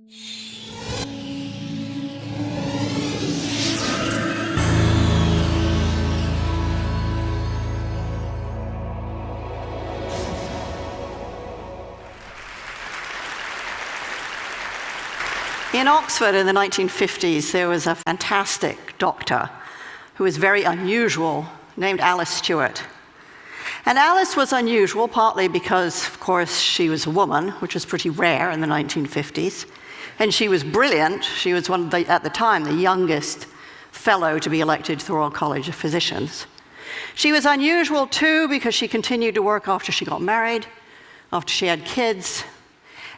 In Oxford in the 1950s, there was a fantastic doctor who was very unusual, named Alice Stewart. And Alice was unusual partly because, of course, she was a woman, which was pretty rare in the 1950s. And she was brilliant. She was one of the, at the time, the youngest fellow to be elected to the Royal College of Physicians. She was unusual, too, because she continued to work after she got married, after she had kids.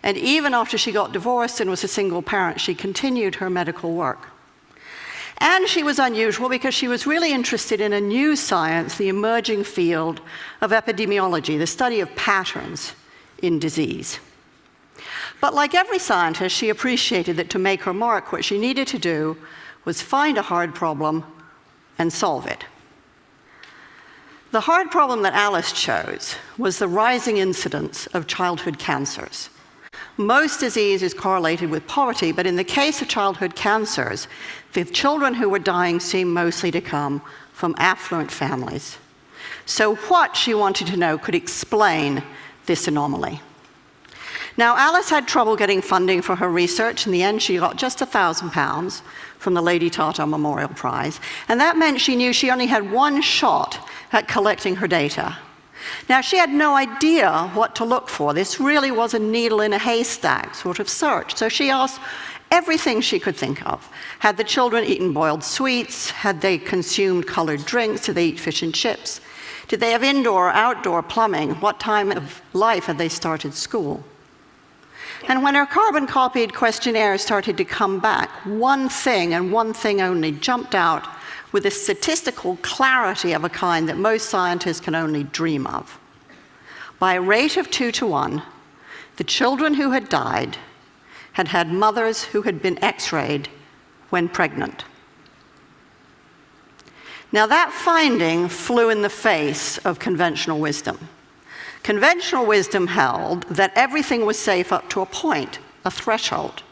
And even after she got divorced and was a single parent, she continued her medical work. And she was unusual because she was really interested in a new science, the emerging field of epidemiology, the study of patterns in disease. But like every scientist, she appreciated that to make her mark, what she needed to do was find a hard problem and solve it. The hard problem that Alice chose was the rising incidence of childhood cancers. Most disease is correlated with poverty, but in the case of childhood cancers, the children who were dying seemed mostly to come from affluent families. So what, she wanted to know, could explain this anomaly? Now, Alice had trouble getting funding for her research. In the end, she got just £1,000 from the Lady Tata Memorial Prize, and that meant she knew she only had one shot at collecting her data. Now, she had no idea what to look for. This really was a needle in a haystack sort of search. So she asked everything she could think of. Had the children eaten boiled sweets? Had they consumed colored drinks? Did they eat fish and chips? Did they have indoor or outdoor plumbing? What time of life had they started school? And when her carbon-copied questionnaire started to come back, one thing and one thing only jumped out with a statistical clarity of a kind that most scientists can only dream of. By a rate of 2 to 1, the children who had died had had mothers who had been x-rayed when pregnant. Now, that finding flew in the face of conventional wisdom. Conventional wisdom held that everything was safe up to a point, a threshold.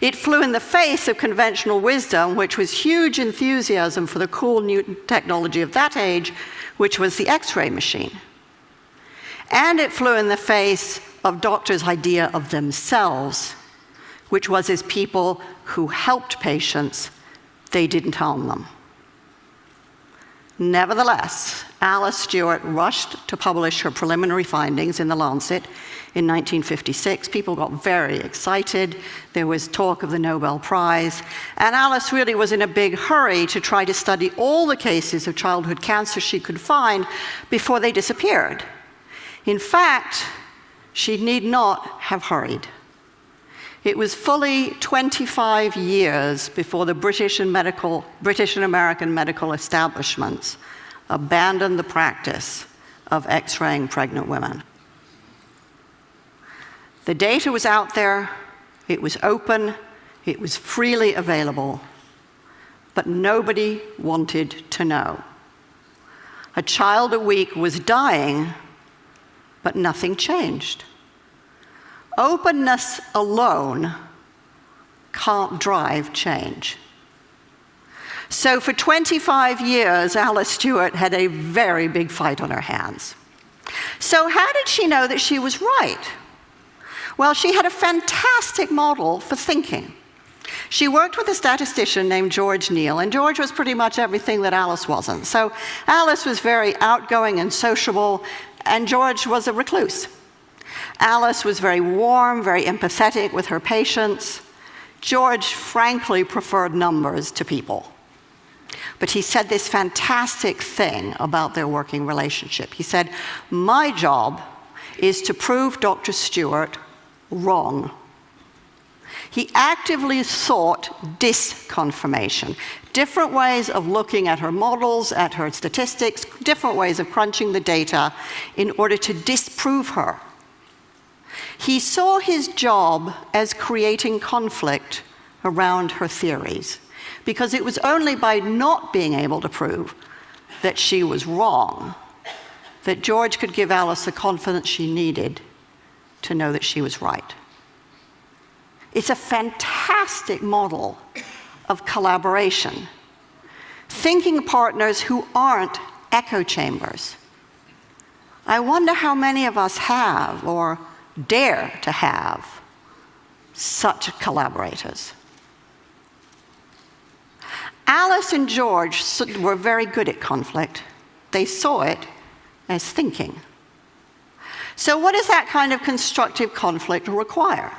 It flew in the face of conventional wisdom, which was huge enthusiasm for the cool new technology of that age, which was the X-ray machine. And it flew in the face of doctors' idea of themselves, which was as people who helped patients, they didn't harm them. Nevertheless, Alice Stewart rushed to publish her preliminary findings in The Lancet in 1956. People got very excited. There was talk of the Nobel Prize. And Alice really was in a big hurry to try to study all the cases of childhood cancer she could find before they disappeared. In fact, she need not have hurried. It was fully 25 years before the British and American medical establishments abandoned the practice of X-raying pregnant women. The data was out there, it was open, it was freely available, but nobody wanted to know. A child a week was dying, but nothing changed. Openness alone can't drive change. So for 25 years, Alice Stewart had a very big fight on her hands. So how did she know that she was right? Well, she had a fantastic model for thinking. She worked with a statistician named George Neal, and George was pretty much everything that Alice wasn't. So Alice was very outgoing and sociable, and George was a recluse. Alice was very warm, very empathetic with her patients. George, frankly, preferred numbers to people. But he said this fantastic thing about their working relationship. He said, "My job is to prove Dr. Stewart wrong." He actively sought disconfirmation, different ways of looking at her models, at her statistics, different ways of crunching the data in order to disprove her. He saw his job as creating conflict around her theories, because it was only by not being able to prove that she was wrong that George could give Alice the confidence she needed to know that she was right. It's a fantastic model of collaboration. Thinking partners who aren't echo chambers. I wonder how many of us have or dare to have such collaborators. Alice and George were very good at conflict. They saw it as thinking. So what does that kind of constructive conflict require?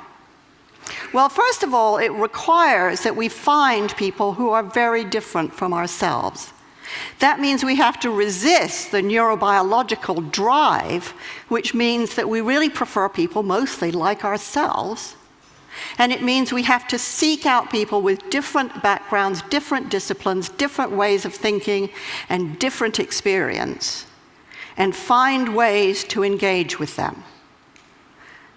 Well, first of all, it requires that we find people who are very different from ourselves. That means we have to resist the neurobiological drive, which means that we really prefer people mostly like ourselves. And it means we have to seek out people with different backgrounds, different disciplines, different ways of thinking, and different experience, and find ways to engage with them.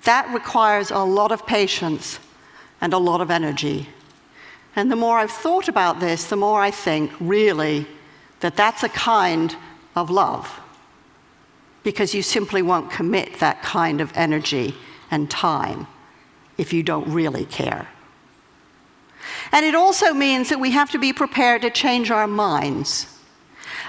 That requires a lot of patience and a lot of energy. And the more I've thought about this, the more I think, really, that that's a kind of love, because you simply won't commit that kind of energy and time if you don't really care. And it also means that we have to be prepared to change our minds.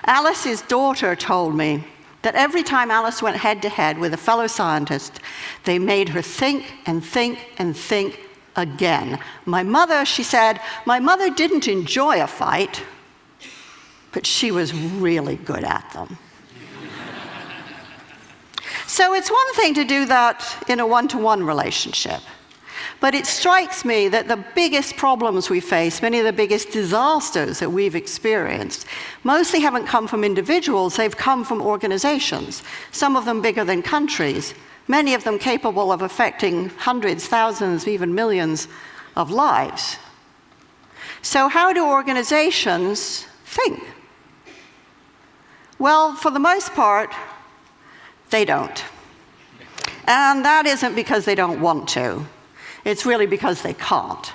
Alice's daughter told me that every time Alice went head-to-head with a fellow scientist, they made her think and think and think again. My mother, she said, my mother didn't enjoy a fight, but she was really good at them. So it's one thing to do that in a one-to-one relationship, but it strikes me that the biggest problems we face, many of the biggest disasters that we've experienced, mostly haven't come from individuals, they've come from organizations, some of them bigger than countries, many of them capable of affecting hundreds, thousands, even millions of lives. So how do organizations think? Well, for the most part, they don't. And that isn't because they don't want to. It's really because they can't.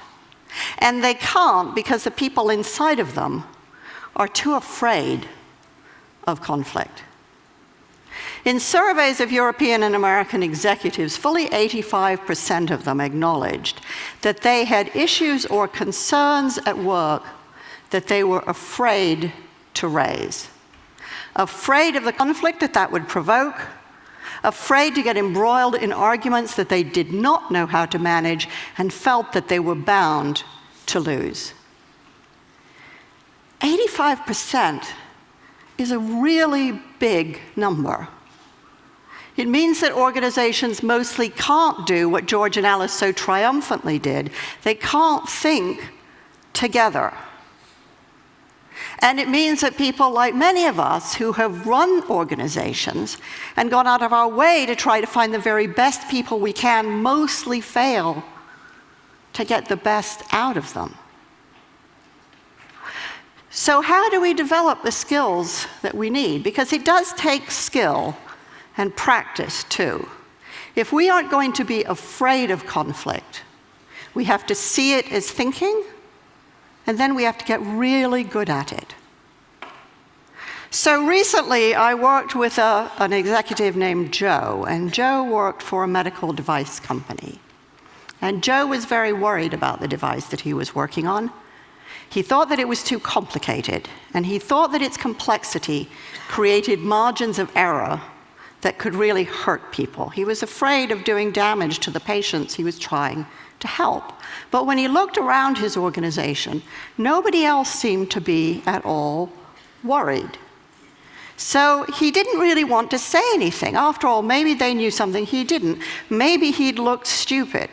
And they can't because the people inside of them are too afraid of conflict. In surveys of European and American executives, fully 85% of them acknowledged that they had issues or concerns at work that they were afraid to raise. Afraid of the conflict that would provoke, afraid to get embroiled in arguments that they did not know how to manage and felt that they were bound to lose. 85% is a really big number. It means that organizations mostly can't do what George and Alice so triumphantly did. They can't think together. And it means that people like many of us who have run organizations and gone out of our way to try to find the very best people we can mostly fail to get the best out of them. So how do we develop the skills that we need? Because it does take skill and practice too. If we aren't going to be afraid of conflict, we have to see it as thinking, and then we have to get really good at it. So recently, I worked with an executive named Joe, and Joe worked for a medical device company. And Joe was very worried about the device that he was working on. He thought that it was too complicated, and he thought that its complexity created margins of error that could really hurt people. He was afraid of doing damage to the patients he was trying to help. But when he looked around his organization, nobody else seemed to be at all worried. So he didn't really want to say anything. After all, maybe they knew something he didn't. Maybe he'd looked stupid.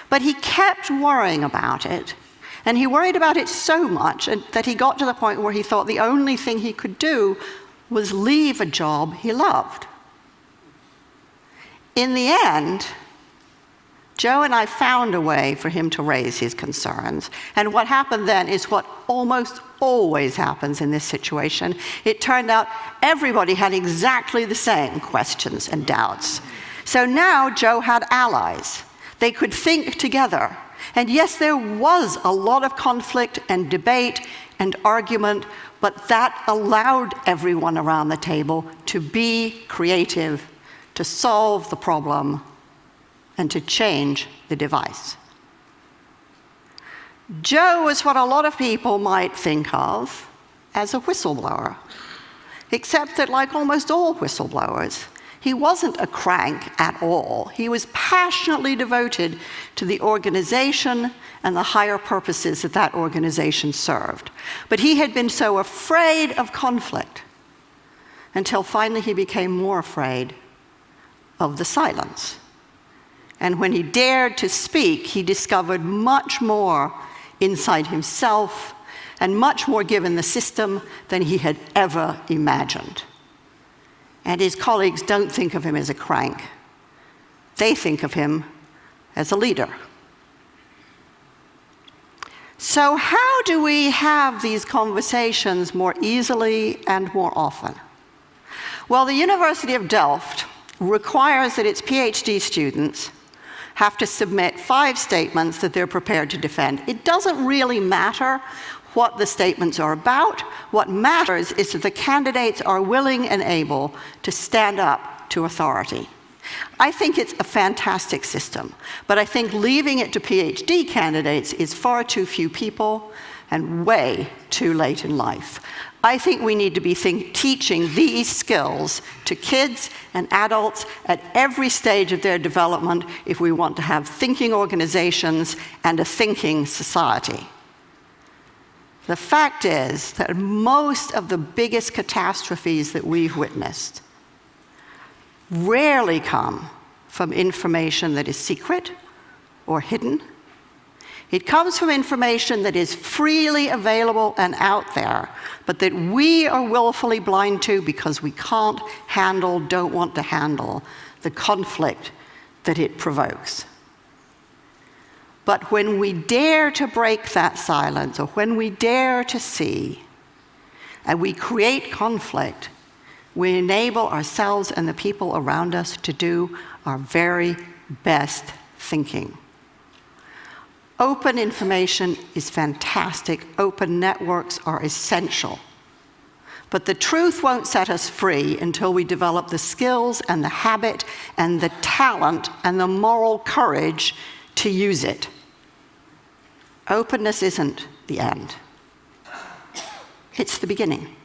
But he kept worrying about it. And he worried about it so much that he got to the point where he thought the only thing he could do was leave a job he loved. In the end, Joe and I found a way for him to raise his concerns. And what happened then is what almost always happens in this situation. It turned out everybody had exactly the same questions and doubts. So now Joe had allies. They could think together. And yes, there was a lot of conflict and debate and argument, but that allowed everyone around the table to be creative, to solve the problem, and to change the device. Joe was what a lot of people might think of as a whistleblower, except that, like almost all whistleblowers, he wasn't a crank at all. He was passionately devoted to the organization and the higher purposes that that organization served. But he had been so afraid of conflict until finally he became more afraid of the silence. And when he dared to speak, he discovered much more inside himself and much more given the system than he had ever imagined. And his colleagues don't think of him as a crank. They think of him as a leader. So how do we have these conversations more easily and more often? Well, the University of Delft requires that its PhD students have to submit 5 statements that they're prepared to defend. It doesn't really matter what the statements are about. What matters is that the candidates are willing and able to stand up to authority. I think it's a fantastic system, but I think leaving it to PhD candidates is far too few people and way too late in life. I think we need to be teaching these skills to kids and adults at every stage of their development if we want to have thinking organizations and a thinking society. The fact is that most of the biggest catastrophes that we've witnessed rarely come from information that is secret or hidden. It comes from information that is freely available and out there, but that we are willfully blind to because we can't handle, don't want to handle the conflict that it provokes. But when we dare to break that silence, or when we dare to see, and we create conflict, we enable ourselves and the people around us to do our very best thinking. Open information is fantastic. Open networks are essential. But the truth won't set us free until we develop the skills and the habit and the talent and the moral courage to use it. Openness isn't the end. It's the beginning.